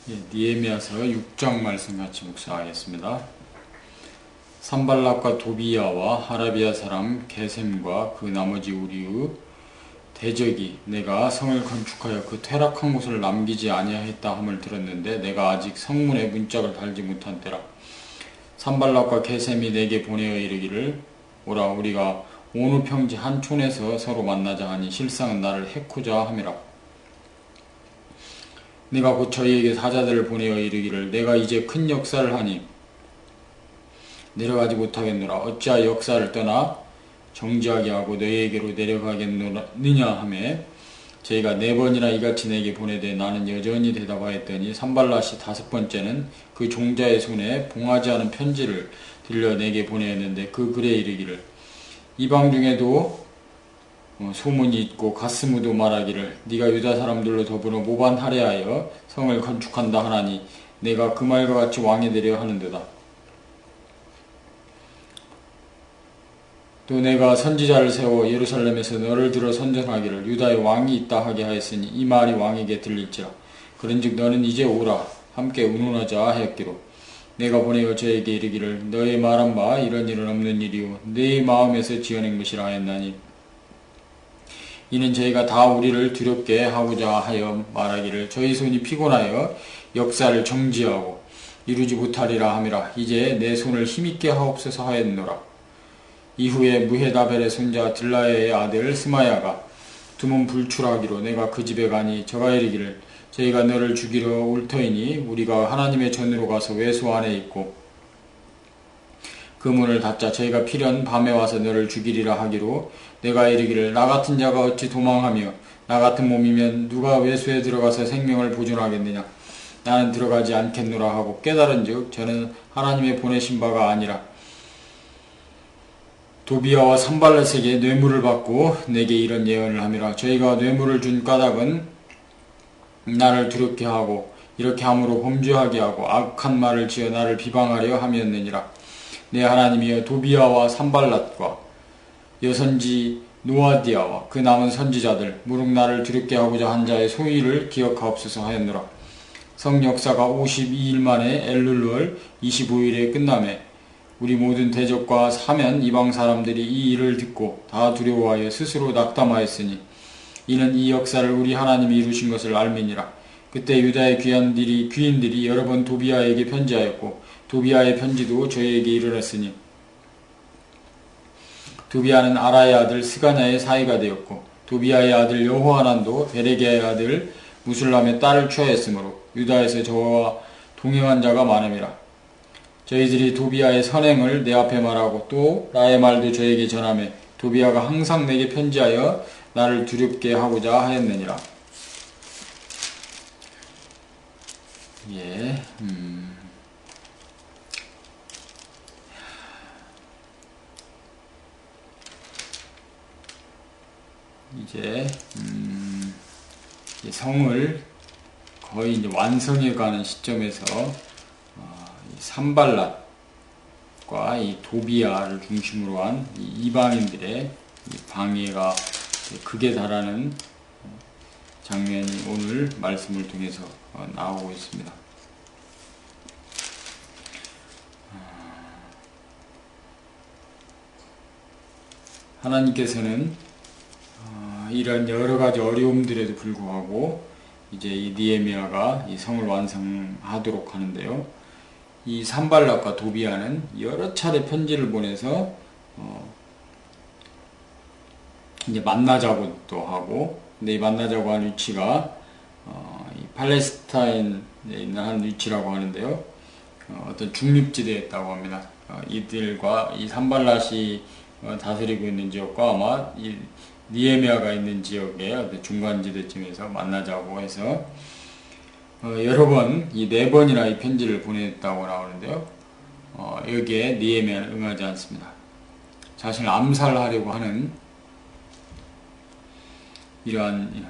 느헤미야서 6장 말씀 같이 묵상하겠습니다. 산발락과 도비야와 아라비아 사람 게셈과 그 나머지 우리의 대적이 내가 성을 건축하여 그 퇴락한 곳을 남기지 아니하였다 함을 들었는데 내가 아직 성문에 문짝을 달지 못한 때라. 산발락과 게셈이 내게 보내어 이르기를 오라 우리가 온 후 평지 한 촌에서 서로 만나자 하니 실상은 나를 해코자 함이라. 내가 곧 저희에게 사자들을 보내어 이르기를 내가 이제 큰 역사를 하니 내려가지 못하겠노라. 어찌하여 역사를 떠나 정지하게 하고 너희에게로 내려가겠느냐 하매 저희가 4번이나 이같이 내게 보내되 나는 여전히 대답하였더니 산발랏이 5번째는 그 종자의 손에 봉하지 않은 편지를 들려 내게 보내었는데 그 글에 이르기를 이방 중에도 소문이 있고 가스무도 말하기를 네가 유다 사람들로 더불어 모반 할애하여 성을 건축한다 하나니 내가 그 말과 같이 왕이 되려 하는도다. 또 내가 선지자를 세워 예루살렘에서 너를 들어 선전하기를 유다의 왕이 있다 하게 하였으니 이 말이 왕에게 들릴지라. 그런즉 너는 이제 오라 함께 운운하자 하였기로 내가 보내어 저에게 이르기를 너의 말한 바 이런 일은 없는 일이요 네 마음에서 지어낸 것이라 하였나니 이는 저희가 다 우리를 두렵게 하고자 하여 말하기를 저희 손이 피곤하여 역사를 정지하고 이루지 못하리라 함이라. 이제 내 손을 힘있게 하옵소서 하였노라. 이후에 무헤다벨의 손자 들라야의 아들 스마야가 두문 불출하기로 내가 그 집에 가니 저가 이르기를 저희가 너를 죽이려 올 터이니 우리가 하나님의 전으로 가서 외소 안에 있고 그 문을 닫자. 저희가 필연 밤에 와서 너를 죽이리라 하기로 내가 이르기를 나 같은 자가 어찌 도망하며 나 같은 몸이면 누가 외소에 들어가서 생명을 보존하겠느냐. 나는 들어가지 않겠노라 하고 깨달은즉 저는 하나님의 보내신 바가 아니라 도비야와 산발렛에게 뇌물을 받고 내게 이런 예언을 함이라. 저희가 뇌물을 준 까닭은 나를 두렵게 하고 이렇게 함으로 범죄하게 하고 악한 말을 지어 나를 비방하려 함이었느니라. 내 하나님이여 도비야와 산발랏과 여선지 노아디아와 그 남은 선지자들 무릇 나를 두렵게 하고자 한 자의 소위를 기억하옵소서 하였노라. 성 역사가 52일 만에 엘룰월 25일에 끝나매 우리 모든 대적과 사면 이방 사람들이 이 일을 듣고 다 두려워하여 스스로 낙담하였으니 이는 이 역사를 우리 하나님이 이루신 것을 알미니라. 그때 유다의 귀인들이 여러 번 도비야에게 편지하였고 도비야의 편지도 저희에게 이르렀으니 도비야는 아라의 아들 스가냐의 사이가 되었고 도비야의 아들 여호하난도 베레게의 아들 무술람의 딸을 취하였으므로 유다에서 저와 동행한 자가 많음이라. 저희들이 도비야의 선행을 내 앞에 말하고 또 나의 말도 저에게 전하며 도비야가 항상 내게 편지하여 나를 두렵게 하고자 하였느니라. 이제 성을 거의 이제 완성해가는 시점에서 산발랏과 이 도비야를 중심으로 한 이방인들의 방해가 극에 달하는 장면이 오늘 말씀을 통해서 나오고 있습니다. 하나님께서는 이런 여러 가지 어려움들에도 불구하고 이제 이 느헤미야가 이 성을 완성하도록 하는데요. 이 산발락과 도비야는 여러 차례 편지를 보내서 이제 만나자고 또 하고, 근데 이 만나자고 한 위치가 이 팔레스타인에 있는 한 위치라고 하는데요. 어떤 중립지대에 있다고 합니다. 이들과 이 산발랏이 다스리고 있는 지역과 아마 이 느헤미야가 있는 지역의 어떤 중간지대쯤에서 만나자고 해서 여러 번, 이 4번이나 이 편지를 보냈다고 나오는데요. 여기에 느헤미야는 응하지 않습니다. 자신을 암살하려고 하는 이러한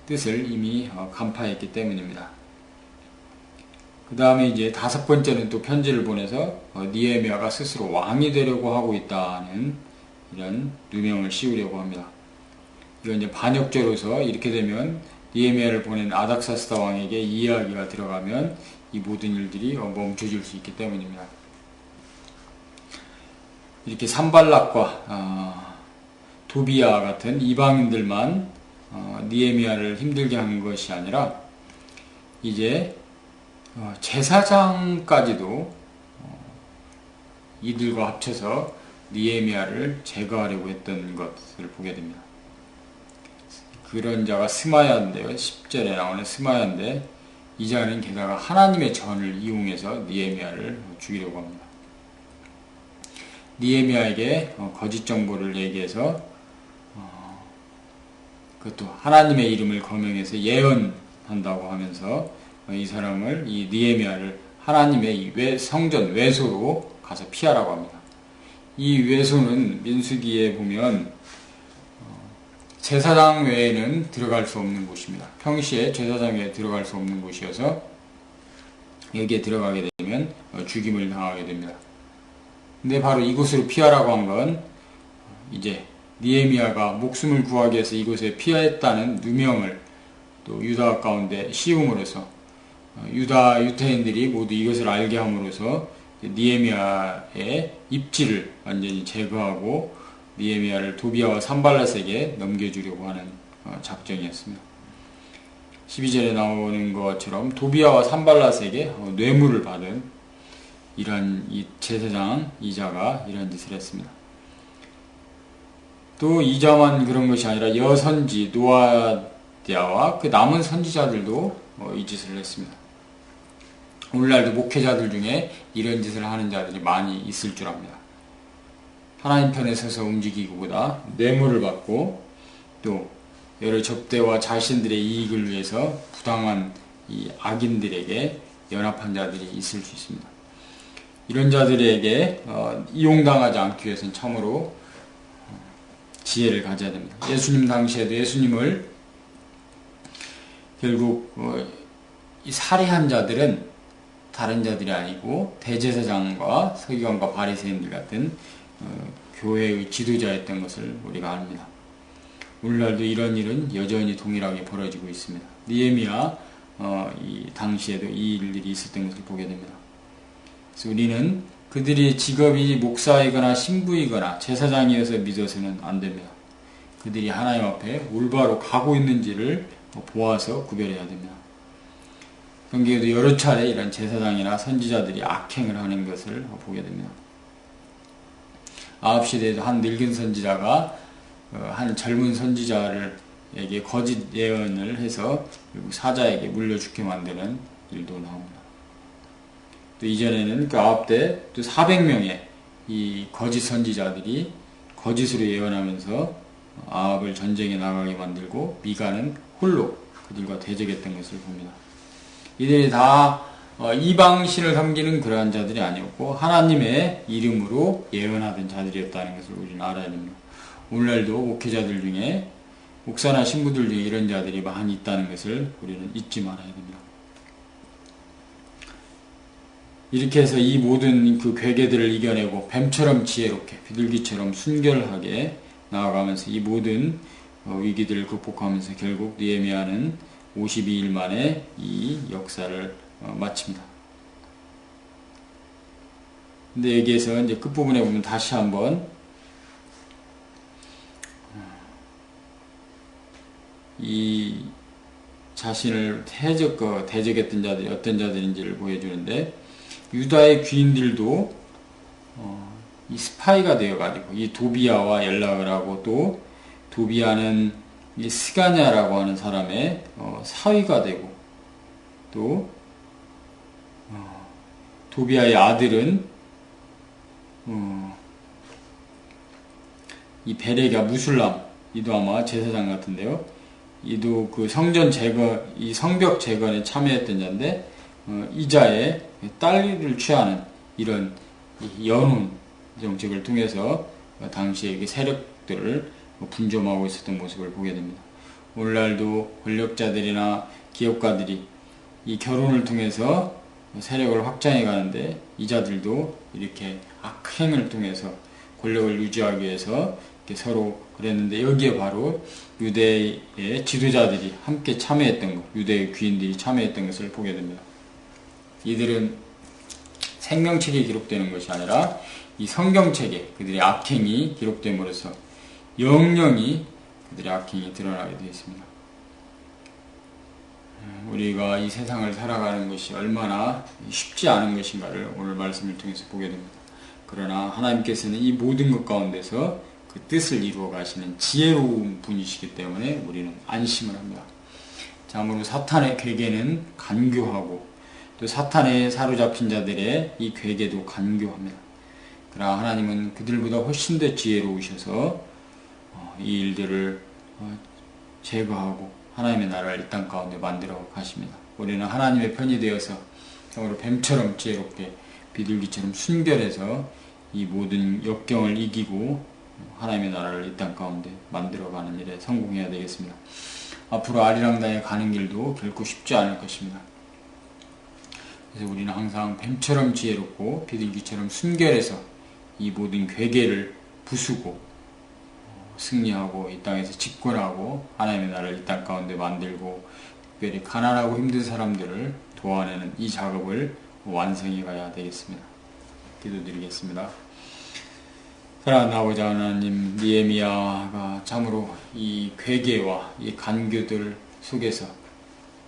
뜻을 이미 간파했기 때문입니다. 그 다음에 이제 5번째는 또 편지를 보내서 느헤미야가 스스로 왕이 되려고 하고 있다는 이런 누명을 씌우려고 합니다. 이건 이제 반역죄로서 이렇게 되면 느헤미야를 보낸 아닥사스다 왕에게 이 이야기가 들어가면 이 모든 일들이 멈춰질 수 있기 때문입니다. 이렇게 산발락과 도비야 같은 이방인들만 느헤미야를 힘들게 한 것이 아니라 이제 제사장까지도 이들과 합쳐서 느헤미야를 제거하려고 했던 것을 보게 됩니다. 그런 자가 스마야인데요. 10절에 나오는 스마야인데 이 자는 게다가 하나님의 전을 이용해서 느헤미야를 죽이려고 합니다. 느헤미야에게 거짓 정보를 얘기해서 그것도 하나님의 이름을 거명해서 예언한다고 하면서 이 사람을, 이 느헤미야를 하나님의 성전 외소로 가서 피하라고 합니다. 이 외소는 민수기에 보면 제사장 외에는 들어갈 수 없는 곳입니다. 평시에 제사장 외에 들어갈 수 없는 곳이어서 여기에 들어가게 되면 죽임을 당하게 됩니다. 근데 바로 이곳으로 피하라고 한 건 이제 느헤미야가 목숨을 구하기 위해서 이곳에 피했다는 누명을 또 유다 가운데 씌움으로써 유태인들이 모두 이것을 알게 함으로써 느헤미야의 입지를 완전히 제거하고 느헤미야를 도비야와 산발랏에게 넘겨주려고 하는 작정이었습니다. 12절에 나오는 것처럼 도비야와 산발랏에게 뇌물을 받은 이런 이 제사장 이자가 이런 짓을 했습니다. 또 이자만 그런 것이 아니라 여선지 노아디아와 그 남은 선지자들도 이 짓을 했습니다. 오늘날도 목회자들 중에 이런 짓을 하는 자들이 많이 있을 줄 압니다. 하나님 편에 서서 움직이기보다 뇌물을 받고 또 여러 접대와 자신들의 이익을 위해서 부당한 이 악인들에게 연합한 자들이 있을 수 있습니다. 이런 자들에게 이용당하지 않기 위해서는 참으로 지혜를 가져야 됩니다. 예수님 당시에도 예수님을 결국 이 살해한 자들은 다른 자들이 아니고 대제사장과 서기관과 바리새인들 같은 교회의 지도자였던 것을 우리가 압니다. 오늘날도 이런 일은 여전히 동일하게 벌어지고 있습니다. 느헤미야 이 당시에도 이 일들이 있었던 것을 보게 됩니다. 그래서 우리는 그들이 직업이 목사이거나 신부이거나 제사장이어서 믿어서는 안 됩니다. 그들이 하나님 앞에 올바로 가고 있는지를 보아서 구별해야 됩니다. 성경에도 여러 차례 이런 제사장이나 선지자들이 악행을 하는 것을 보게 됩니다. 아합 시대에도 한 늙은 선지자가 한 젊은 선지자에게 거짓 예언을 해서 사자에게 물려 죽게 만드는 일도 나옵니다. 또 이전에는 그 아합 때 또 400명의 이 거짓 선지자들이 거짓으로 예언하면서 아합을 전쟁에 나가게 만들고 미가는 홀로 그들과 대적했던 것을 봅니다. 이들이 다 이방신을 섬기는 그러한 자들이 아니었고 하나님의 이름으로 예언하던 자들이었다는 것을 우리는 알아야 됩니다. 오늘날도 목회자들 중에 목사나 신부들 중에 이런 자들이 많이 있다는 것을 우리는 잊지 말아야 됩니다. 이렇게 해서 이 모든 그 괴계들을 이겨내고 뱀처럼 지혜롭게 비둘기처럼 순결하게 나아가면서 이 모든 위기들을 극복하면서 결국 느헤미야는 52일 만에 이 역사를 마칩니다. 근데 여기에서 이제 끝부분에 보면 다시 한번 이 자신을 대적했던 자들이 어떤 자들인지를 보여주는데 유다의 귀인들도 이 스파이가 되어가지고 이 도비야와 연락을 하고 또 도비야는 이 스가냐라고 하는 사람의 사위가 되고 또 도비야의 아들은 이 베레가 무술람 이도 아마 제사장 같은데요. 이도 그 성전 재건, 이 성벽 재건에 참여했던 자인데 이자의 딸을 취하는 이런 연훈 정책을 통해서 당시의 세력들을 분점하고 있었던 모습을 보게 됩니다. 오늘날도 권력자들이나 기업가들이 이 결혼을 통해서 세력을 확장해 가는데 이자들도 이렇게 악행을 통해서 권력을 유지하기 위해서 이렇게 서로 그랬는데 여기에 바로 유대의 지도자들이 함께 참여했던 것, 유대의 귀인들이 참여했던 것을 보게 됩니다. 이들은 생명책에 기록되는 것이 아니라 이 성경책에 그들의 악행이 기록됨으로써 영영이 그들의 악행이 드러나게 되어 있습니다. 우리가 이 세상을 살아가는 것이 얼마나 쉽지 않은 것인가를 오늘 말씀을 통해서 보게 됩니다. 그러나 하나님께서는 이 모든 것 가운데서 그 뜻을 이루어 가시는 지혜로운 분이시기 때문에 우리는 안심을 합니다. 참으로 사탄의 괴계는 간교하고 또 사탄에 사로잡힌 자들의 이 괴계도 간교합니다. 그러나 하나님은 그들보다 훨씬 더 지혜로우셔서 이 일들을 제거하고 하나님의 나라를 이 땅 가운데 만들어 가십니다. 우리는 하나님의 편이 되어서 참으로 뱀처럼 지혜롭게 비둘기처럼 순결해서 이 모든 역경을 이기고 하나님의 나라를 이 땅 가운데 만들어가는 일에 성공해야 되겠습니다. 앞으로 아리랑당에 가는 길도 결코 쉽지 않을 것입니다. 그래서 우리는 항상 뱀처럼 지혜롭고 비둘기처럼 순결해서 이 모든 괴계를 부수고 승리하고 이 땅에서 집권하고 하나님의 나라를 이 땅 가운데 만들고 특별히 가난하고 힘든 사람들을 도와내는 이 작업을 완성해 가야 되겠습니다. 기도드리겠습니다. 사랑하는 아버지 하나님, 느헤미야가 참으로 이 괴계와 이 간교들 속에서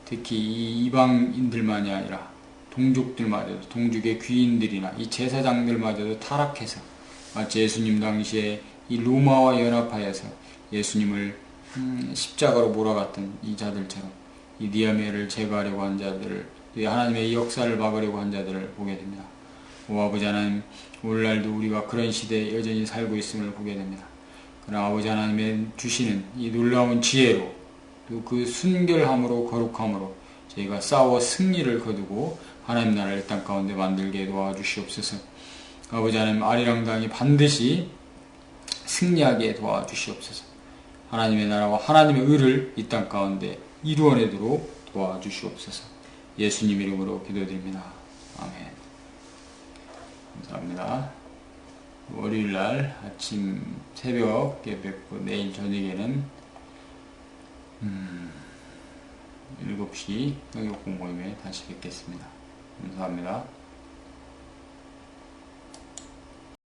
특히 이 이방인들만이 아니라 동족들마저도, 동족의 귀인들이나 이 제사장들마저도 타락해서 마치 예수님 당시에 이 로마와 연합하여서 예수님을 십자가로 몰아갔던 이 자들처럼 이 느헤미야를 제거하려고 한 자들을, 하나님의 역사를 막으려고 한 자들을 보게 됩니다. 오 아버지 하나님, 오늘날도 우리가 그런 시대에 여전히 살고 있음을 보게 됩니다. 그러나 아버지 하나님의 주시는 이 놀라운 지혜로 또 그 순결함으로 거룩함으로 저희가 싸워 승리를 거두고 하나님 나라를 땅 가운데 만들게 도와주시옵소서. 아버지 하나님, 아리랑당이 반드시 승리하게 도와주시옵소서. 하나님의 나라와 하나님의 의를 이 땅 가운데 이루어내도록 도와주시옵소서. 예수님 이름으로 기도드립니다. 아멘. 감사합니다. 월요일날 아침 새벽에 뵙고 내일 저녁에는 7시 성경공 모임에 다시 뵙겠습니다. 감사합니다.